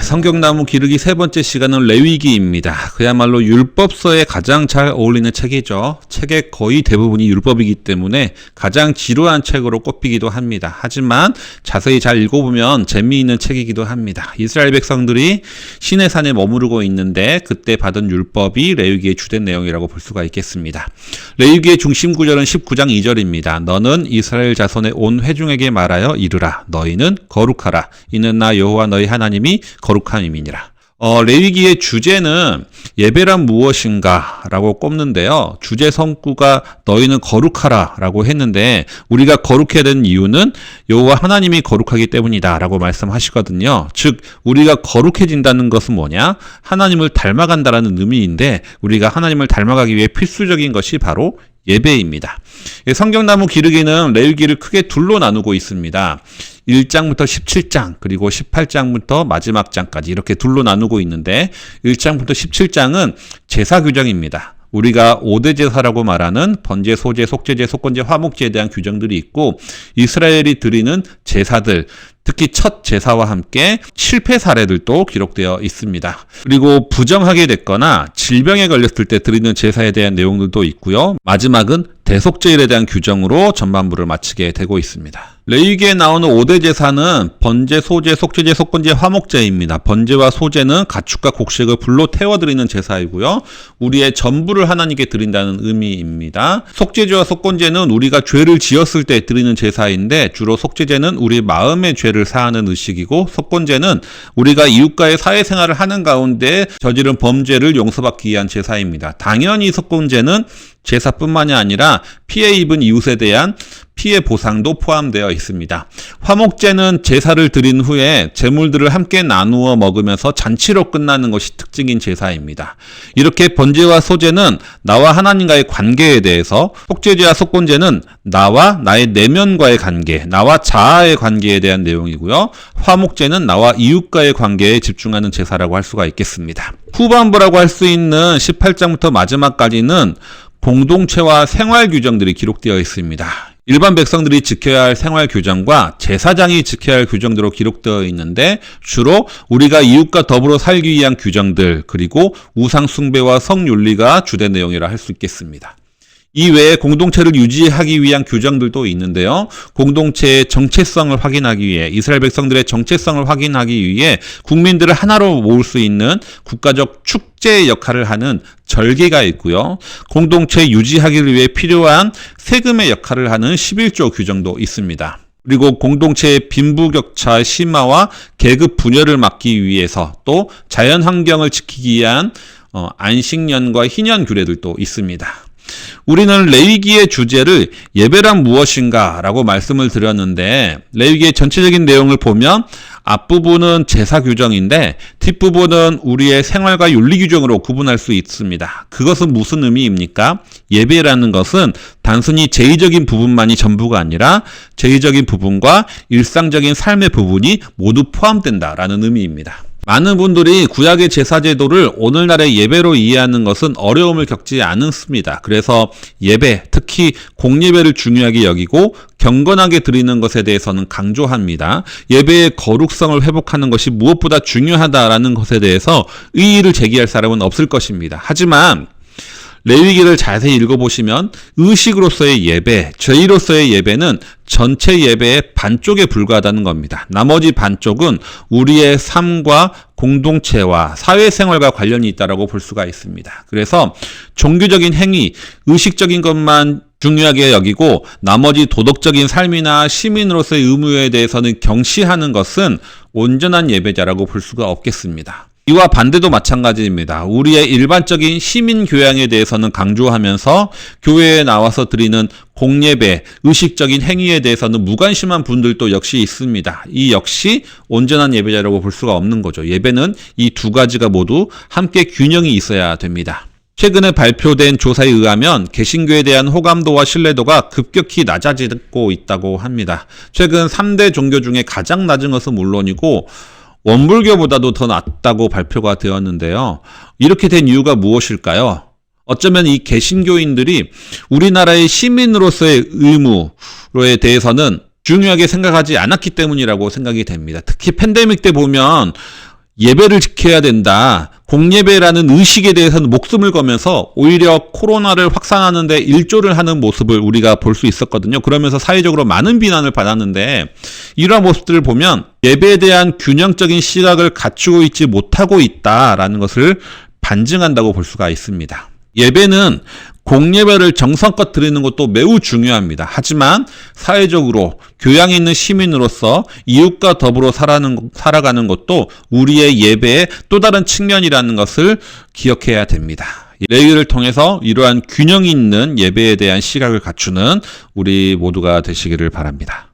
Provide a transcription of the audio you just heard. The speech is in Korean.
성경나무 기르기 세 번째 시간은 레위기입니다. 그야말로 율법서에 가장 잘 어울리는 책이죠. 책의 거의 대부분이 율법이기 때문에 가장 지루한 책으로 꼽히기도 합니다. 하지만 자세히 잘 읽어보면 재미있는 책이기도 합니다. 이스라엘 백성들이 시내산에 머무르고 있는데 그때 받은 율법이 레위기의 주된 내용이라고 볼 수가 있겠습니다. 레위기의 중심 구절은 19장 2절입니다. 너는 이스라엘 자손의 온 회중에게 말하여 이르라. 너희는 거룩하라. 이는 나 여호와 너희 하나님이 거룩함이니라. 레위기의 주제는 예배란 무엇인가 라고 꼽는데요. 주제 성구가 너희는 거룩하라 라고 했는데 우리가 거룩해야 되는 이유는 여호와 하나님이 거룩하기 때문이다 라고 말씀하시거든요. 즉 우리가 거룩해진다는 것은 뭐냐? 하나님을 닮아간다라는 의미인데 우리가 하나님을 닮아가기 위해 필수적인 것이 바로 예배입니다. 성경나무 기르기는 레위기를 크게 둘로 나누고 있습니다. 1장부터 17장 그리고 18장부터 마지막 장까지 이렇게 둘로 나누고 있는데 1장부터 17장은 제사 규정입니다. 우리가 5대 제사라고 말하는 번제, 소제, 속제제, 속건제, 화목제에 대한 규정들이 있고 이스라엘이 드리는 제사들 특히 첫 제사와 함께 실패 사례들도 기록되어 있습니다. 그리고 부정하게 됐거나 질병에 걸렸을 때 드리는 제사에 대한 내용들도 있고요. 마지막은 대속제일에 대한 규정으로 전반부를 마치게 되고 있습니다. 레위기에 나오는 5대 제사는 번제, 소제, 속제제, 속건제, 화목제입니다. 번제와 소제는 가축과 곡식을 불로 태워드리는 제사이고요. 우리의 전부를 하나님께 드린다는 의미입니다. 속제제와 속건제는 우리가 죄를 지었을 때 드리는 제사인데 주로 속제제는 우리 마음의 죄를 사하는 의식이고 속건제는 우리가 이웃과의 사회생활을 하는 가운데 저지른 범죄를 용서받기 위한 제사입니다. 당연히 속건제는 제사뿐만이 아니라 피해 입은 이웃에 대한 피해 보상도 포함되어 있습니다. 화목제는 제사를 드린 후에 제물들을 함께 나누어 먹으면서 잔치로 끝나는 것이 특징인 제사입니다. 이렇게 번제와 소제는 나와 하나님과의 관계에 대해서, 속죄제와 속건제는 나와 나의 내면과의 관계, 나와 자아의 관계에 대한 내용이고요. 화목제는 나와 이웃과의 관계에 집중하는 제사라고 할 수가 있겠습니다. 후반부라고 할 수 있는 18장부터 마지막까지는 공동체와 생활 규정들이 기록되어 있습니다. 일반 백성들이 지켜야 할 생활 규정과 제사장이 지켜야 할 규정들로 기록되어 있는데 주로 우리가 이웃과 더불어 살기 위한 규정들 그리고 우상 숭배와 성윤리가 주된 내용이라 할 수 있겠습니다. 이 외에 공동체를 유지하기 위한 규정들도 있는데요. 공동체의 정체성을 확인하기 위해 이스라엘 백성들의 정체성을 확인하기 위해 국민들을 하나로 모을 수 있는 국가적 축제의 역할을 하는 절기가 있고요. 공동체 유지하기를 위해 필요한 세금의 역할을 하는 11조 규정도 있습니다. 그리고 공동체의 빈부격차 심화와 계급 분열을 막기 위해서 또 자연환경을 지키기 위한 안식년과 희년 규례들도 있습니다. 우리는 레위기의 주제를 예배란 무엇인가 라고 말씀을 드렸는데 레위기의 전체적인 내용을 보면 앞부분은 제사 규정인데 뒷부분은 우리의 생활과 윤리 규정으로 구분할 수 있습니다. 그것은 무슨 의미입니까? 예배라는 것은 단순히 제의적인 부분만이 전부가 아니라 제의적인 부분과 일상적인 삶의 부분이 모두 포함된다라는 의미입니다. 많은 분들이 구약의 제사제도를 오늘날의 예배로 이해하는 것은 어려움을 겪지 않습니다. 그래서 예배, 특히 공예배를 중요하게 여기고 경건하게 드리는 것에 대해서는 강조합니다. 예배의 거룩성을 회복하는 것이 무엇보다 중요하다라는 것에 대해서 의의를 제기할 사람은 없을 것입니다. 하지만 레위기를 자세히 읽어보시면 의식으로서의 예배, 죄의로서의 예배는 전체 예배의 반쪽에 불과하다는 겁니다. 나머지 반쪽은 우리의 삶과 공동체와 사회생활과 관련이 있다고 볼 수가 있습니다. 그래서 종교적인 행위, 의식적인 것만 중요하게 여기고 나머지 도덕적인 삶이나 시민으로서의 의무에 대해서는 경시하는 것은 온전한 예배자라고 볼 수가 없겠습니다. 이와 반대도 마찬가지입니다. 우리의 일반적인 시민 교양에 대해서는 강조하면서 교회에 나와서 드리는 공예배, 의식적인 행위에 대해서는 무관심한 분들도 역시 있습니다. 이 역시 온전한 예배자라고 볼 수가 없는 거죠. 예배는 이 두 가지가 모두 함께 균형이 있어야 됩니다. 최근에 발표된 조사에 의하면 개신교에 대한 호감도와 신뢰도가 급격히 낮아지고 있다고 합니다. 최근 3대 종교 중에 가장 낮은 것은 물론이고 원불교보다도 더 낮다고 발표가 되었는데요. 이렇게 된 이유가 무엇일까요? 어쩌면 이 개신교인들이 우리나라의 시민으로서의 의무에 대해서는 중요하게 생각하지 않았기 때문이라고 생각이 됩니다. 특히 팬데믹 때 보면 예배를 지켜야 된다. 공예배라는 의식에 대해서는 목숨을 거면서 오히려 코로나를 확산하는 데 일조를 하는 모습을 우리가 볼 수 있었거든요. 그러면서 사회적으로 많은 비난을 받았는데 이러한 모습들을 보면 예배에 대한 균형적인 시각을 갖추고 있지 못하고 있다라는 것을 반증한다고 볼 수가 있습니다. 예배는 공예배를 정성껏 드리는 것도 매우 중요합니다. 하지만 사회적으로 교양 있는 시민으로서 이웃과 더불어 살아가는 것도 우리의 예배의 또 다른 측면이라는 것을 기억해야 됩니다. 레위기를 통해서 이러한 균형 있는 예배에 대한 시각을 갖추는 우리 모두가 되시기를 바랍니다.